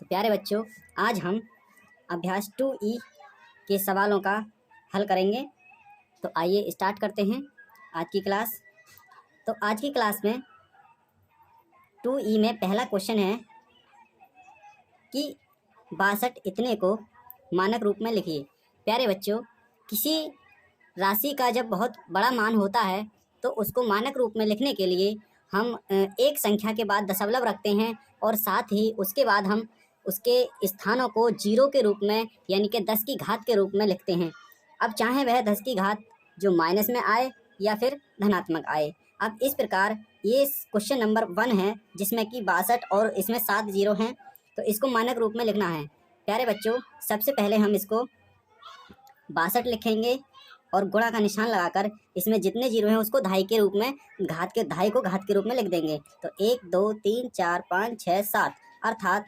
तो प्यारे बच्चों, आज हम अभ्यास 2E के सवालों का हल करेंगे। तो आइए स्टार्ट करते हैं आज की क्लास। तो आज की क्लास में 2E में पहला क्वेश्चन है कि 62 इतने को मानक रूप में लिखिए। प्यारे बच्चों, किसी राशि का जब बहुत बड़ा मान होता है तो उसको मानक रूप में लिखने के लिए हम एक संख्या के बाद दशमलव रखते हैं और साथ ही उसके बाद हम उसके स्थानों को जीरो के रूप में यानी कि 10 की घात के रूप में लिखते हैं। अब चाहे वह 10 की घात जो माइनस में आए या फिर धनात्मक आए। अब इस प्रकार ये क्वेश्चन नंबर 1 है जिसमें कि 62 और इसमें 7 जीरो हैं, तो इसको मानक रूप में लिखना है। प्यारे बच्चों, सबसे पहले हम इसको 62 लिखेंगे और गुणा का निशान लगाकर इसमें जितने जीरो हैं उसको दहाई के रूप में दहाई को घात के रूप में लिख देंगे। तो 1 2 3 4 5 6 7 अर्थात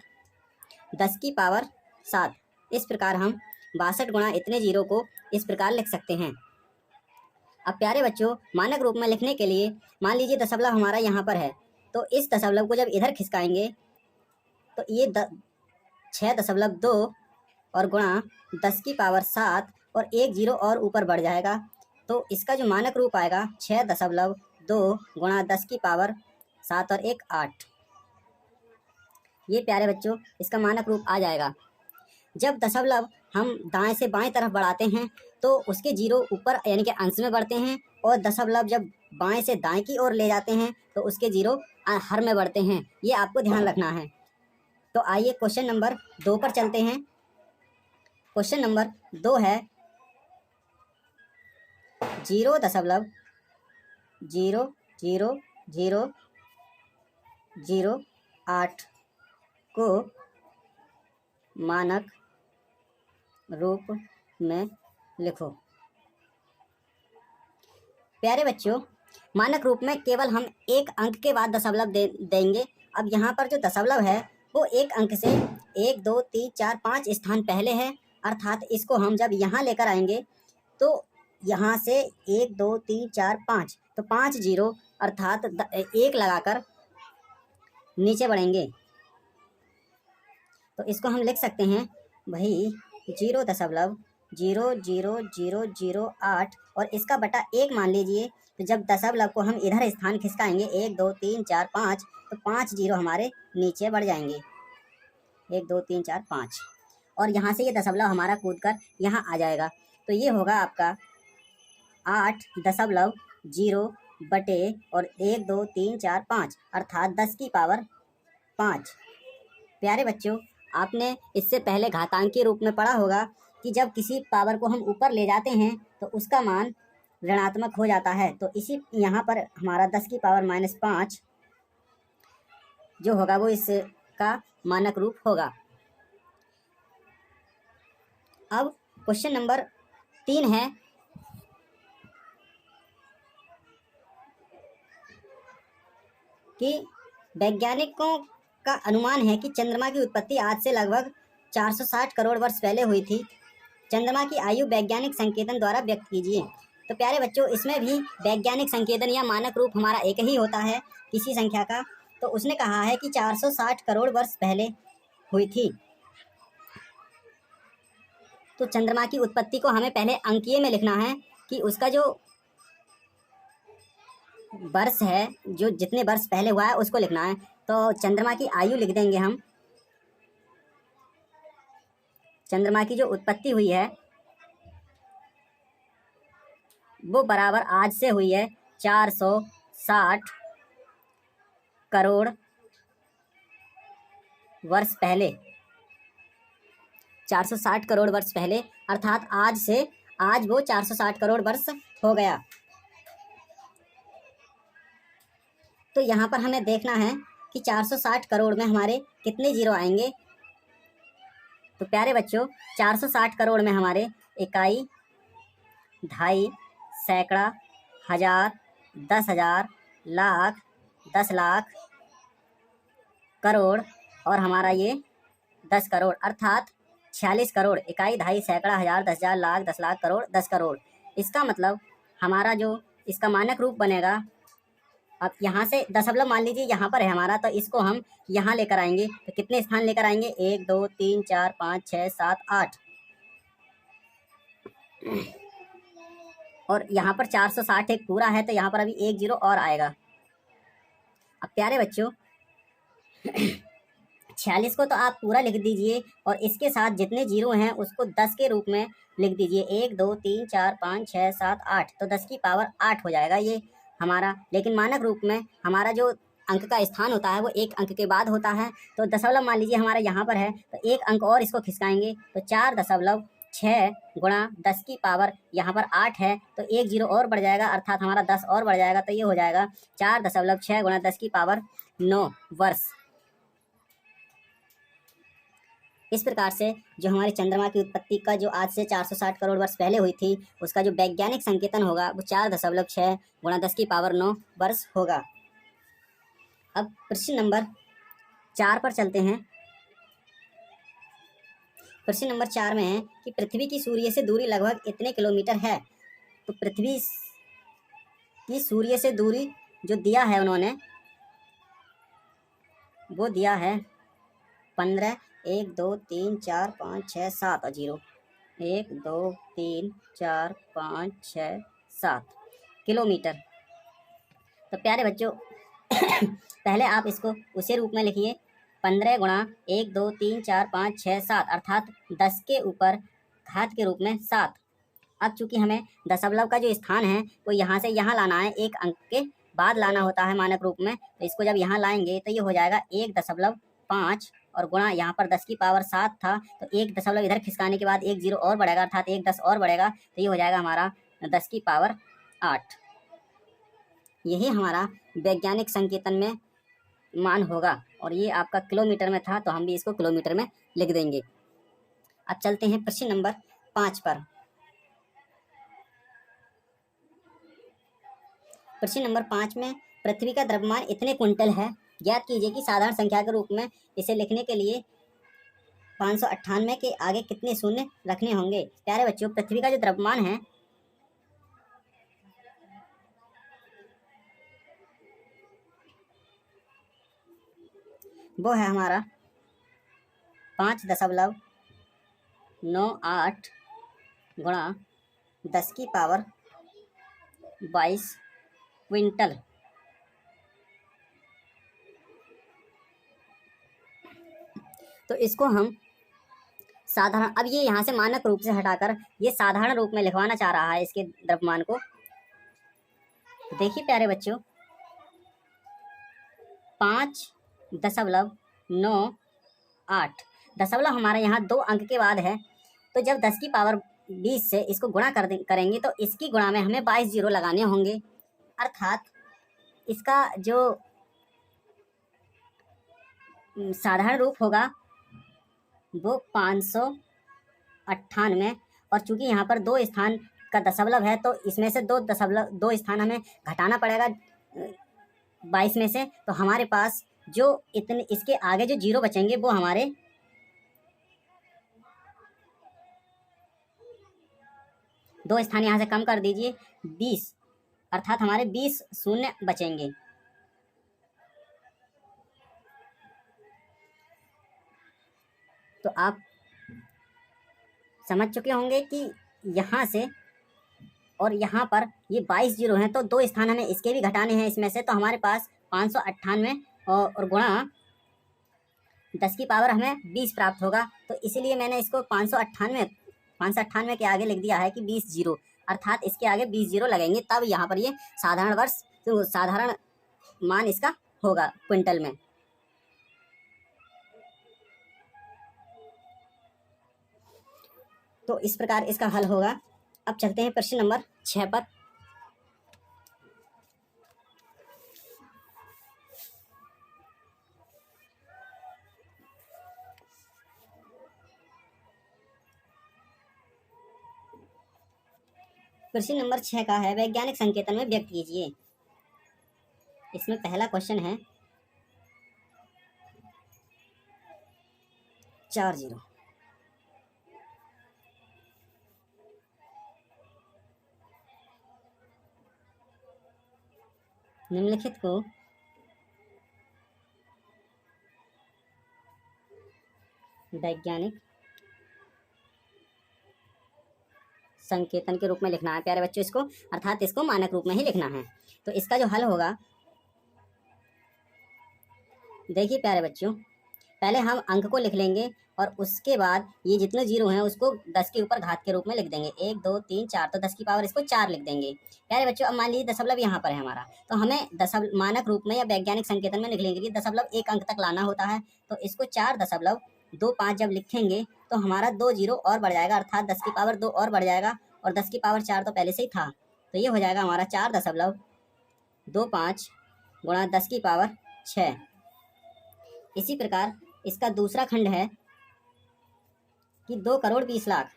10 की पावर 7। इस प्रकार हम 62 गुणा इतने जीरो को इस प्रकार लिख सकते हैं। अब प्यारे बच्चों, मानक रूप में लिखने के लिए मान लीजिए दशमलव हमारा यहाँ पर है, तो इस दशमलव को जब इधर खिसकाएंगे तो ये 6.2 और गुणा 10 की पावर 7 और एक जीरो और ऊपर बढ़ जाएगा। तो इसका जो मानक रूप आएगा 6.2 गुणा 10 की पावर 7 और 1 8। ये प्यारे बच्चों इसका मानक रूप आ जाएगा। जब दशमलव हम दाएं से बाएं तरफ बढ़ाते हैं तो उसके जीरो ऊपर यानी कि अंश में बढ़ते हैं, और दशमलव जब बाएं से दाएं की ओर ले जाते हैं तो उसके जीरो हर में बढ़ते हैं। ये आपको ध्यान रखना है। तो आइए क्वेश्चन नंबर 2 पर चलते हैं। क्वेश्चन नंबर 2 है 0.000008 को मानक रूप में लिखो। प्यारे बच्चों, मानक रूप में केवल हम एक अंक के बाद दशमलव देंगे। अब यहाँ पर जो दशमलव है वो एक अंक से 1 2 3 4 5 स्थान पहले है, अर्थात इसको हम जब यहाँ लेकर आएंगे तो यहाँ से 1 2 3 4 5 तो 5 जीरो अर्थात 1 लगाकर नीचे बढ़ेंगे। तो इसको हम लिख सकते हैं भाई 0.000008 और इसका बटा 1 मान लीजिए। तो जब दशमलव को हम इधर स्थान खिसकाएंगे 1 2 3 4 5 तो 5 जीरो हमारे नीचे बढ़ जाएंगे। 1 2 3 4 5 और यहाँ से ये दशमलव हमारा कूद कर यहाँ आ जाएगा। तो ये होगा आपका 8.0 बटे और 1 2 3 4 5 अर्थात 10 की पावर 5। प्यारे बच्चों, आपने इससे पहले घातांकीय रूप में पढ़ा होगा कि जब किसी पावर को हम ऊपर ले जाते हैं तो उसका मान ऋणात्मक हो जाता है। तो इसी यहाँ पर हमारा 10 की पावर -5 जो होगा वो इसका मानक रूप होगा। अब क्वेश्चन नंबर 3 है कि वैज्ञानिकों का अनुमान है कि चंद्रमा की उत्पत्ति आज से लगभग 460 करोड़ वर्ष पहले हुई थी। चंद्रमा की आयु वैज्ञानिक संकेतन द्वारा व्यक्त कीजिए। तो प्यारे बच्चों, इसमें भी वैज्ञानिक संकेतन या मानक रूप हमारा एक ही होता है किसी संख्या का। तो उसने कहा है कि 460 करोड़ वर्ष पहले हुई थी। तो चंद्रमा की उत्पत्ति को हमें पहले अंकीय में लिखना है कि उसका जो वर्ष है, जो जितने वर्ष पहले हुआ है उसको लिखना है। तो चंद्रमा की आयु लिख देंगे हम। चंद्रमा की जो उत्पत्ति हुई है वो बराबर आज से हुई है 460 करोड़ वर्ष पहले। 460 करोड़ वर्ष पहले अर्थात आज वो 460 करोड़ वर्ष हो गया। तो यहाँ पर हमें देखना है कि 460 करोड़ में हमारे कितने जीरो आएंगे। तो प्यारे बच्चों, 460 करोड़ में हमारे इकाई, ढाई, सैकड़ा, हजार, 10,000, लाख, 10 लाख, करोड़ और हमारा ये 10 करोड़ अर्थात 46 करोड़। इकाई, ढाई, सैकड़ा, हजार, 10,000, लाख, 10 लाख, करोड़, 10 करोड़। इसका मतलब हमारा जो इसका मानक रूप बनेगा अब यहाँ से दशमलव मान लीजिए यहाँ पर है हमारा, तो इसको हम यहाँ लेकर आएंगे। तो कितने स्थान लेकर आएंगे? 1 2 3 4 5 6 7 8, और यहाँ पर 460 एक पूरा है, तो यहाँ पर अभी एक जीरो और आएगा। अब प्यारे बच्चों 46 को तो आप पूरा लिख दीजिए, और इसके साथ जितने जीरो हैं उसको 10 के रूप में लिख दीजिए। 1 2 3 4 5 6 7 8, तो 10 की पावर 8 हो जाएगा ये हमारा। लेकिन मानक रूप में हमारा जो अंक का स्थान होता है वो एक अंक के बाद होता है। तो दशमलव मान लीजिए हमारा यहाँ पर है, तो एक अंक और इसको खिसकाएंगे, तो 4.6 गुणा 10 की पावर यहाँ पर 8 है, तो एक जीरो और बढ़ जाएगा, अर्थात हमारा 10 और बढ़ जाएगा। तो ये हो जाएगा 4.6 गुणा 10 की पावर 9 वर्ष। इस प्रकार से जो हमारे चंद्रमा की उत्पत्ति का जो आज से 460 करोड़ वर्ष पहले हुई थी, उसका जो वैज्ञानिक संकेतन होगा वो 4.6 गुणा 10 की पावर 9 वर्ष होगा। अब प्रश्न नंबर 4 पर चलते हैं। प्रश्न नंबर 4 में है कि पृथ्वी की सूर्य से दूरी लगभग इतने किलोमीटर है। तो पृथ्वी की सूर्य से दूरी जो दिया है उन्होंने, वो दिया है 15, 1 2 3 4 5 6 7 और 0, 1 2 3 4 5 6 7 किलोमीटर। तो प्यारे बच्चों पहले आप इसको उसी रूप में लिखिए, 15 गुणा 1 2 3 4 5 6 7, अर्थात 10 के ऊपर घात के रूप में 7। अब चूंकि हमें दशमलव का जो स्थान है वो यहाँ से यहाँ लाना है, एक अंक के बाद लाना होता है मानक रूप में। तो इसको जब यहाँ लाएंगे तो ये हो जाएगा 1.5, और गुणा यहाँ पर 10 की पावर 7 था, तो 1 दशमलव इधर खिसकाने के बाद एक जीरो और बढ़ेगा, अर्थात 1 10 और बढ़ेगा, तो ये हो जाएगा हमारा 10 की पावर 8। यही हमारा वैज्ञानिक संकेतन में मान होगा, और ये आपका किलोमीटर में था, तो हम भी इसको किलोमीटर में लिख देंगे। अब चलते हैं प्रश्न नंबर 5 पर। प्रश्न नंबर 5 में पृथ्वी का द्रव्यमान इतने कुंटल है, ज्ञात कीजिए कि साधारण संख्या के रूप में इसे लिखने के लिए 598 के आगे कितने शून्य रखने होंगे। प्यारे बच्चों पृथ्वी का जो द्रव्यमान है वो है हमारा 5.98 गुणा 10 की पावर 22 क्विंटल। तो इसको हम साधारण, अब ये यहाँ से मानक रूप से हटाकर ये साधारण रूप में लिखवाना चाह रहा है इसके द्रव्यमान को। देखिए प्यारे बच्चों 5.98 दशमलव हमारे यहाँ 2 अंक के बाद है, तो जब 10 की पावर 20 से इसको गुणा करेंगे तो इसकी गुणा में हमें 22 जीरो लगाने होंगे, अर्थात इसका जो साधारण रूप होगा वो 598, और चूंकि यहाँ पर 2 स्थान का दशमलव है, तो इसमें से 2 स्थान हमें घटाना पड़ेगा 22 में से। तो हमारे पास जो इतने इसके आगे जो जीरो बचेंगे वो हमारे 2 स्थान यहाँ से कम कर दीजिए, 20, अर्थात हमारे 20 शून्य बचेंगे। तो आप समझ चुके होंगे कि यहाँ से और यहाँ पर ये 22 जीरो हैं, तो 2 स्थान हमें इसके भी घटाने हैं इसमें से, तो हमारे पास 598 और गुणा 10 की पावर हमें 20 प्राप्त होगा। तो इसीलिए मैंने इसको 598 के आगे लिख दिया है कि 20 जीरो, अर्थात इसके आगे 20 जीरो लगेंगे, तब यहाँ पर ये साधारण वर्ष तो साधारण मान इसका होगा क्विंटल में। तो इस प्रकार इसका हल होगा। अब चलते हैं प्रश्न नंबर 6 पर। प्रश्न नंबर 6 का है वैज्ञानिक संकेतन में व्यक्त कीजिए। इसमें पहला क्वेश्चन है 4 जीरो। निम्नलिखित को वैज्ञानिक संकेतन के रूप में लिखना है प्यारे बच्चों, इसको अर्थात इसको मानक रूप में ही लिखना है। तो इसका जो हल होगा, देखिए प्यारे बच्चों, पहले हम अंक को लिख लेंगे और उसके बाद ये जितने जीरो हैं उसको 10 के ऊपर घात के रूप में लिख देंगे। 1 2 3 4, तो 10 की पावर इसको 4 लिख देंगे प्यारे बच्चों। अब मान लीजिए दशमलव यहाँ पर है हमारा, तो हमें दशमलव मानक रूप में या वैज्ञानिक संकेतन में लिखने के लिए दशमलव एक अंक तक लाना होता है। तो इसको 4.25 जब लिखेंगे तो हमारा 2 जीरो और बढ़ जाएगा, अर्थात 10 की पावर 2 और बढ़ जाएगा, और 10 की पावर 4 तो पहले से ही था। तो ये हो जाएगा हमारा 4.25 गुणा 10 की पावर 6। इसी प्रकार इसका दूसरा खंड है कि 2 करोड़ 20 लाख,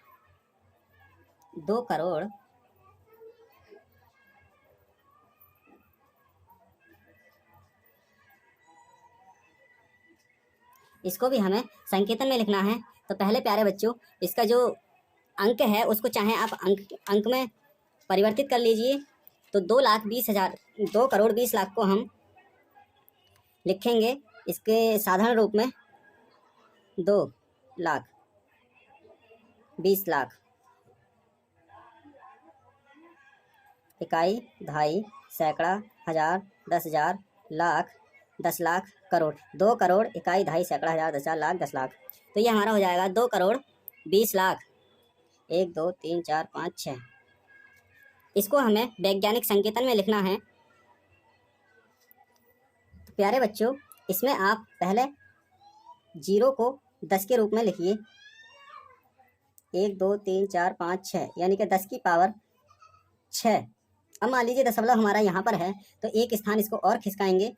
2 करोड़ इसको भी हमें संकेतन में लिखना है। तो पहले प्यारे बच्चों इसका जो अंक है उसको चाहे आप अंक में परिवर्तित कर लीजिए। तो 2 करोड़ 20 लाख को हम लिखेंगे इसके साधारण रूप में 2 लाख 20 लाख, इकाई, दहाई, सैकड़ा, हजार, 10,000, लाख, 10 लाख, करोड़। 2 करोड़ इकाई, दहाई, सैकड़ा, हजार, 10,000, लाख, 10 लाख। तो ये हमारा हो जाएगा 2 करोड़ 20 लाख। 1 2 3 4 5 6। इसको हमें वैज्ञानिक संकेतन में लिखना है। तो प्यारे बच्चों इसमें आप पहले जीरो को 10 के रूप में लिखिए। 1 2 3 4 5 6, यानी कि 10 की पावर 6। अब मान लीजिए दशमलव हमारा यहाँ पर है तो एक स्थान इसको और खिसकाएंगे,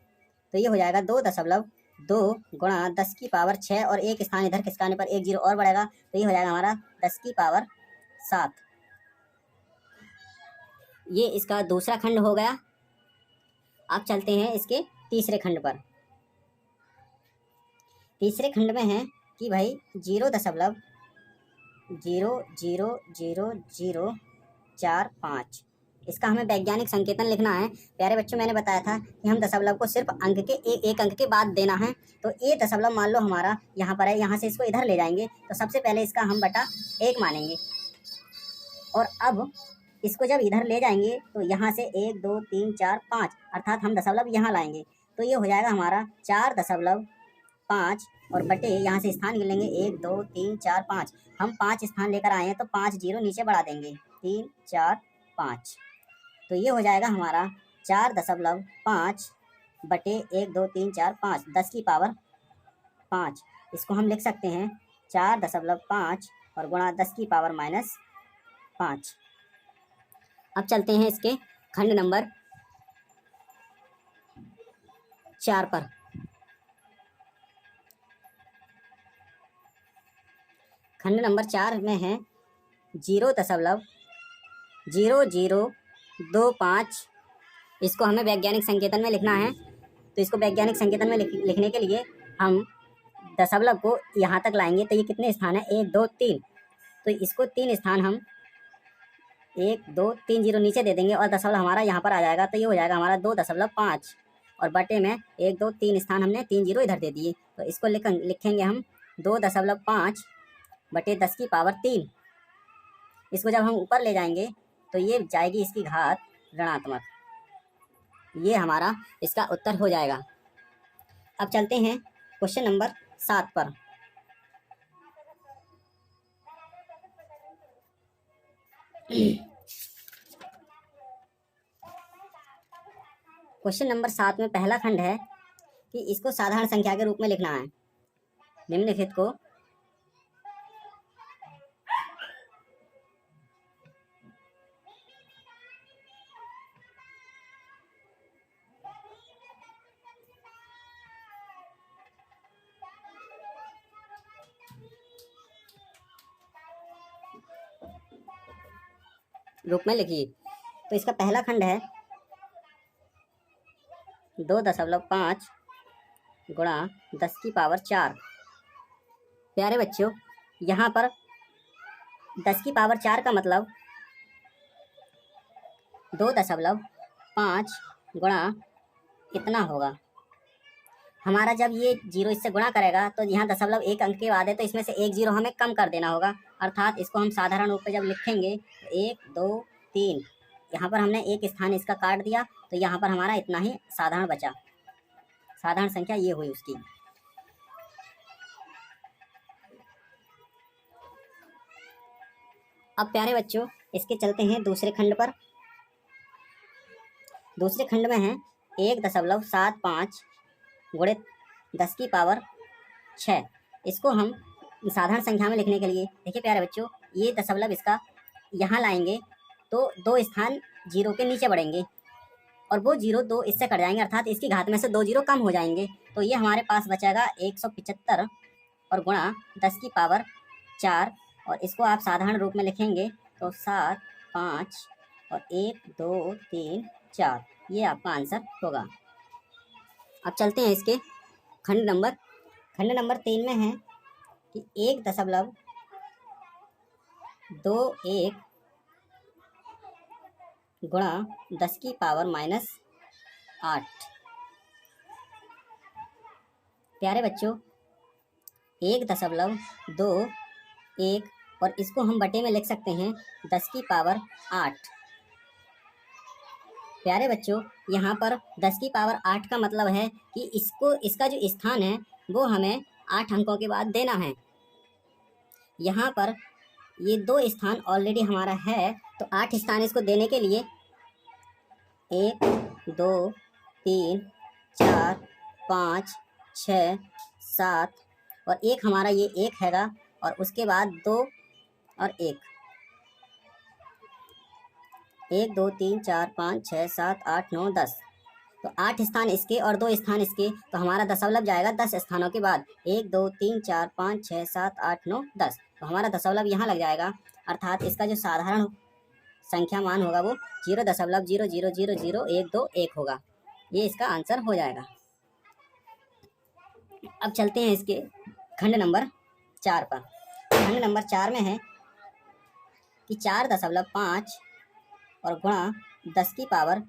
तो ये हो जाएगा 2.2 गुणा 10 की पावर 6, और एक स्थान इधर खिसकाने पर एक जीरो और बढ़ेगा, तो ये हो जाएगा हमारा 10 की पावर 7। ये इसका दूसरा खंड हो गया। अब चलते हैं इसके तीसरे खंड पर। तीसरे खंड में है कि भाई 0.000045, इसका हमें वैज्ञानिक संकेतन लिखना है। प्यारे बच्चों मैंने बताया था कि हम दशमलव को सिर्फ अंक के एक अंक के बाद देना है। तो ये दशमलव मान लो हमारा यहाँ पर है, यहाँ से इसको इधर ले जाएंगे, तो सबसे पहले इसका हम बटा 1 मानेंगे, और अब इसको जब इधर ले जाएंगे तो यहाँ से 1 2 3 4 5, अर्थात हम दशमलव यहाँ लाएंगे, तो ये हो जाएगा हमारा 4.5, और बटे यहाँ से स्थान गिन लेंगे 1 2 3 4 5। हम 5 स्थान लेकर आए हैं तो 5 जीरो नीचे बढ़ा देंगे, 3 4 5। तो ये हो जाएगा हमारा 4.5 बटे 1 2 3 4 5, 10 की पावर 5। इसको हम लिख सकते हैं 4.5 और गुणा 10 की पावर -5। अब चलते हैं इसके खंड नंबर 4 पर। खंड नंबर 4 में है 0.0025। इसको हमें वैज्ञानिक संकेतन में लिखना है। तो इसको वैज्ञानिक संकेतन में लिखने के लिए हम दशमलव को यहाँ तक लाएंगे, तो ये कितने स्थान है 1 2 3, तो इसको 3 स्थान हम 1 2 3 जीरो नीचे दे देंगे और दशमलव हमारा यहाँ पर आ जाएगा, तो ये हो जाएगा हमारा 2.5, और बटे में 1 2 3 स्थान हमने 3 जीरो इधर दे दिए, तो इसको लिखेंगे हम 2.5 बटे 10 की पावर 3। इसको जब हम ऊपर ले जाएंगे तो ये जाएगी इसकी घात ऋणात्मक। ये हमारा इसका उत्तर हो जाएगा। अब चलते हैं क्वेश्चन नंबर 7 पर। क्वेश्चन नंबर 7 में पहला खंड है कि इसको साधारण संख्या के रूप में लिखना है। निम्नलिखित को रूप में लिखिए। तो इसका पहला खंड है 2.5 गुणा 10 की पावर 4। प्यारे बच्चों यहाँ पर 10 की पावर 4 का मतलब 2.5 गुणा कितना होगा। हमारा जब ये 0 इससे गुणा करेगा तो यहाँ 0.1 अंक के बाद है, तो इसमें से 1 0 हमें कम कर देना होगा। अर्थात इसको हम साधारण रूप में जब लिखेंगे तो 1 2 3, यहाँ पर हमने एक स्थान इसका काट दिया, तो यहाँ पर हमारा इतना ही साधारण बचा। साधारण संख्या ये हुई उसकी। अब प्यारे बच्चों इसके चलते हैं दूसरे खंड पर। दूसरे खंड में है 1.75 गुणित 10 की पावर 6। इसको हम साधारण संख्या में लिखने के लिए, देखिए प्यारे बच्चों, ये दशमलव इसका यहाँ लाएंगे तो 2 स्थान 0 के नीचे बढ़ेंगे और वो 0 2 इससे कट जाएंगे, अर्थात इसकी घात में से 2 0 कम हो जाएंगे। तो ये हमारे पास बचेगा 175 और गुणा 10 की पावर 4, और इसको आप साधारण रूप में लिखेंगे तो 7 5 और 1 2 3 4, ये आपका आंसर होगा। अब चलते हैं इसके खंड नंबर 3 में है कि 1.21 गुणा 10 की पावर -8। प्यारे बच्चों 1.21 और इसको हम बटे में लिख सकते हैं 10 की पावर 8। प्यारे बच्चों यहाँ पर 10 की पावर 8 का मतलब है कि इसका जो स्थान है वो हमें 8 अंकों के बाद देना है। यहाँ पर ये 2 स्थान ऑलरेडी हमारा है, तो 8 स्थान इसको देने के लिए 1 2 3 4 5 6 7 और 1 हमारा ये 1 हैगा, और उसके बाद 2 और 1 1 2 3 4 5 6 7 8 9 10, तो 8 स्थान इसके और 2 स्थान इसके, तो हमारा दशमलव जाएगा 10 स्थानों के बाद। 1 2 3 4 5 6 7 8 9 10, तो हमारा दशमलव यहाँ लग जाएगा। अर्थात इसका जो साधारण संख्या मान होगा वो 0.0000121 होगा। ये इसका आंसर हो जाएगा। अब चलते हैं इसके खंड नंबर 4 पर। खंड नंबर 4 में है कि 4.5 और गुणा 10 की पावर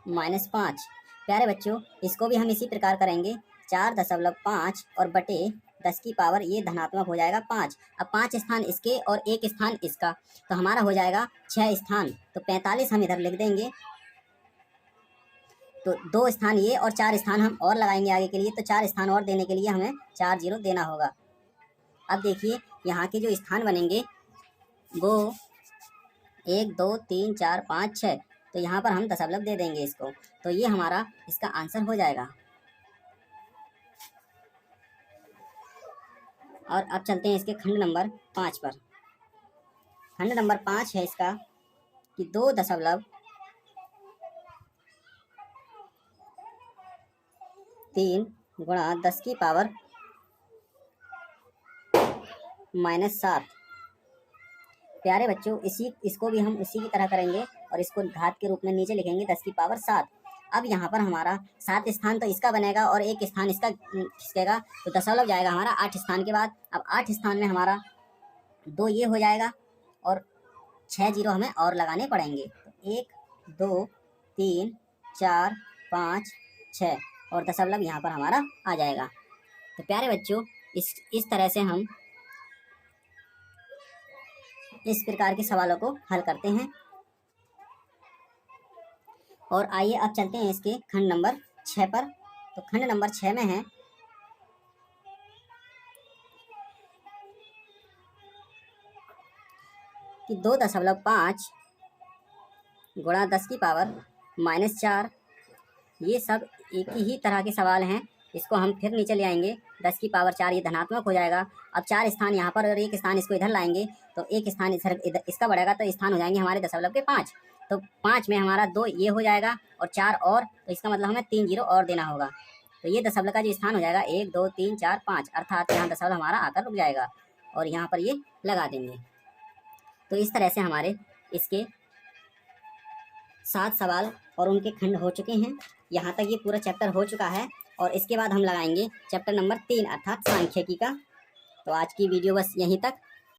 -5। प्यारे बच्चों इसको भी हम इसी प्रकार करेंगे, 4.5 और बटे 10 की पावर ये धनात्मक हो जाएगा 5। अब 5 स्थान इसके और 1 स्थान इसका, तो हमारा हो जाएगा 6 स्थान, तो 45 हम इधर लिख देंगे। तो 2 स्थान ये और 4 स्थान हम और लगाएंगे आगे के लिए, तो 4 स्थान और देने के लिए हमें 4 0 देना होगा। अब देखिए यहाँ के जो स्थान बनेंगे वो 1 2 3 4 5 6, तो यहाँ पर हम दशमलव दे देंगे इसको, तो ये हमारा इसका आंसर हो जाएगा। और अब चलते हैं इसके खंड नंबर 5 पर। खंड नंबर 5 है इसका कि 2.3 गुणा 10 की पावर -7। प्यारे बच्चों इसको भी हम उसी की तरह करेंगे और इसको घात के रूप में नीचे लिखेंगे 10 की पावर 7। अब यहाँ पर हमारा 7 स्थान तो इसका बनेगा और 1 स्थान इसका खिसकेगा, तो दशमलव जाएगा हमारा 8 स्थान के बाद। अब 8 स्थान में हमारा 2 ये हो जाएगा और 6 0 हमें और लगाने पड़ेंगे, तो 1 2 3 4 5 6 और दशमलव यहाँ पर हमारा आ जाएगा। तो प्यारे बच्चों इस तरह से हम इस प्रकार के सवालों को हल करते हैं। और आइए अब चलते हैं इसके खंड नंबर 6 पर। तो खंड नंबर 6 में है कि 2.5 गुणा 10 की पावर -4। ये सब एक ही तरह के सवाल हैं, इसको हम फिर नीचे ले आएंगे। 10 की पावर 4 ये धनात्मक हो जाएगा। अब 4 स्थान यहाँ पर और 1 स्थान इसको इधर लाएंगे, तो 1 स्थान इधर इसका बढ़ेगा, तो स्थान हो जाएंगे हमारे दशमलव के 5। तो 5 में हमारा 2 ये हो जाएगा और 4 और, तो इसका मतलब हमें 3 0 और देना होगा। तो ये दशमलव का जो स्थान हो जाएगा 1 2 3 4 5, अर्थात यहाँ दशमलव हमारा आकर रुक जाएगा और यहाँ पर ये लगा देंगे। तो इस तरह से हमारे इसके 7 सवाल और उनके खंड हो चुके हैं। यहाँ तक ये पूरा चैप्टर हो चुका है और इसके बाद हम लगाएंगे चैप्टर नंबर 3 अर्थात सांख्यिकी का। तो आज की वीडियो बस यहीं तक।